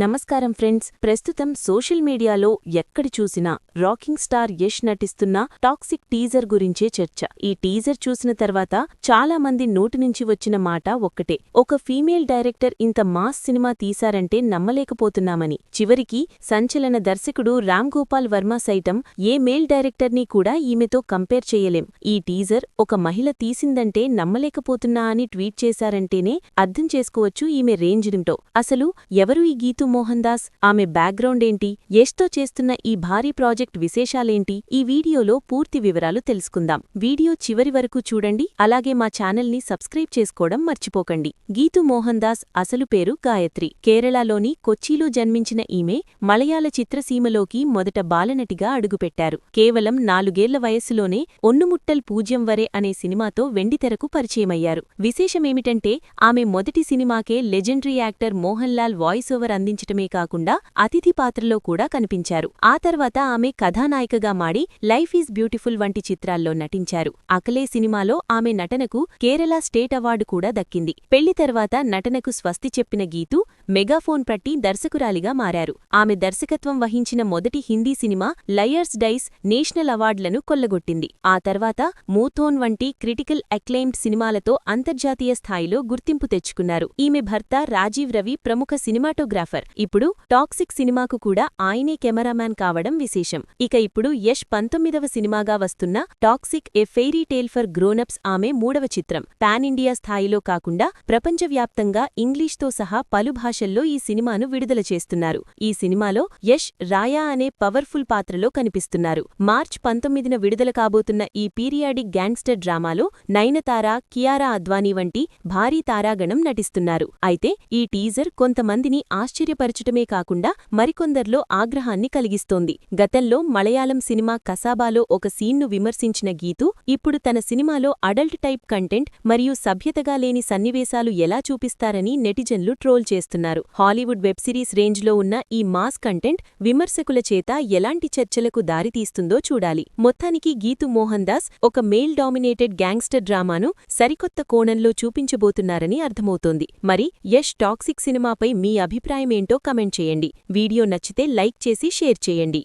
నమస్కారం ఫ్రెండ్స్. ప్రస్తుతం సోషల్ మీడియాలో ఎక్కడి చూసినా రాకింగ్ స్టార్ యష్ నటిస్తున్న టాక్సిక్ టీజర్ గురించే చర్చ. ఈ టీజర్ చూసిన తర్వాత చాలా మంది నోటి నుంచి వచ్చిన మాట ఒక్కటే, ఒక ఫీమేల్ డైరెక్టర్ ఇంత మాస్ సినిమా తీశారంటే నమ్మలేకపోతున్నామని. చివరికి సంచలన దర్శకుడు రామ్ గోపాల్ వర్మ సైతం ఏ మేల్ డైరెక్టర్ని కూడా ఈమెతో కంపేర్ చేయలేం. ఈ టీజర్ ఒక మహిళ తీసిందంటే నమ్మలేకపోతున్నా అని ట్వీట్ చేశారంటేనే అర్థం చేసుకోవచ్చు ఈమె రేంజ్నింటో. అసలు ఎవరు ఈ గీతూ మోహన్ దాస్, ఆమె బ్యాక్గ్రౌండ్ ఏంటి, యష్తో చేస్తున్న ఈ భారీ ప్రాజెక్ట్ విశేషాలేంటి, ఈ వీడియోలో పూర్తి వివరాలు తెలుసుకుందాం. వీడియో చివరి వరకు చూడండి. అలాగే మా ఛానల్ని సబ్స్క్రైబ్ చేసుకోవడం మర్చిపోకండి. గీతూ మోహన్ దాస్ అసలు పేరు గాయత్రి. కేరళలోని కొచ్చిలో జన్మించిన ఈమె మలయాళ చిత్రసీమలోకి మొదట బాలనటిగా అడుగుపెట్టారు. కేవలం 4 ఏళ్ల వయస్సులోనే ఒన్నుముట్టల్ పూజ్యం వరే అనే సినిమాతో వెండితెరకు పరిచయమయ్యారు. విశేషమేమిటంటే ఆమె మొదటి సినిమాకే legendary actor Mohanlal voice over అందించటమే కాకుండా అతిథి పాత్రలో కూడా కనిపించారు. ఆ తర్వాత ఆమె కథానాయికగా మాడి లైఫ్ ఈజ్ బ్యూటిఫుల్ వంటి చిత్రాల్లో నటించారు. అకలే సినిమాలో ఆమె నటనకు కేరళ స్టేట్ అవార్డు కూడా దక్కింది. పెళ్లి తర్వాత నటనకు స్వస్తి చెప్పిన గీతూ మెగాఫోన్ పట్టి దర్శకురాలిగా మారారు. ఆమె దర్శకత్వం వహించిన మొదటి Hindi cinema Liar's Dice national అవార్డులను కొల్లగొట్టింది. ఆ తర్వాత మూథోన్ వంటి క్రిటికల్ అక్లెయిమ్డ్ సినిమాలతో అంతర్జాతీయ స్థాయిలో గుర్తింపు తెచ్చుకున్నారు. ఈమె భర్త రాజీవ్ రవి ప్రముఖ సినిమాటోగ్రాఫర్. ఇప్పుడు టాక్సిక్ సినిమాకు కూడా ఆయనే కెమెరామ్యాన్ కావడం విశేషం. ఇక ఇప్పుడు యష్ 19వ సినిమాగా వస్తున్న Toxic A Fairy Tale for Grownups ఆమె 3వ చిత్రం. పాన్ ఇండియా స్థాయిలో కాకుండా ప్రపంచవ్యాప్తంగా ఇంగ్లీష్తో సహా పలు భాషల్లో ఈ సినిమాను విడుదల చేస్తున్నారు. ఈ సినిమాలో యష్ రాయా అనే పవర్ఫుల్ పాత్రలో కనిపిస్తున్నారు. మార్చ్ 19న విడుదల కాబోతున్న ఈ పీరియాడిక్ గ్యాంగ్స్టర్ డ్రామాలో నయనతార, కియారా అద్వానీ వంటి భారీ తారాగణం నటిస్తున్నారు. అయితే ఈ టీజర్ కొంతమందిని ఆశ్చర్యపరచటమే కాకుండా మరికొందర్లో ఆగ్రహాన్ని కలిగిస్తోంది. గతంలో మలయాళం సినిమా కసాబాలో ఒక సీన్ను విమర్శించిన గీతూ ఇప్పుడు తన సినిమాలో అడల్ట్ టైప్ కంటెంట్ మరియు సభ్యతగా లేని సన్నివేశాలు ఎలా చూపిస్తారని నెటిజన్లు ట్రోల్ చేస్తున్నారు. హాలీవుడ్ వెబ్ సిరీస్ రేంజ్లో ఉన్న ఈ మాస్ కంటెంట్ విమర్శకుల చేత ఎలాంటి చర్చలకు దారితీస్తుందో చూడాలి. మొత్తానికి గీతూ మోహన్ దాస్ ఒక మేల్ డామినేటెడ్ గ్యాంగ్స్టర్ డ్రామాను సరికొత్త కోణంలో చూపించబోతున్నారని అర్థమవుతోంది. మరి యష్ టాక్సిక్ సినిమాపై మీ అభిప్రాయమేంటో కమెంట్ చేయండి. వీడియో నచ్చితే లైక్ చేసి షేర్ చేయండి.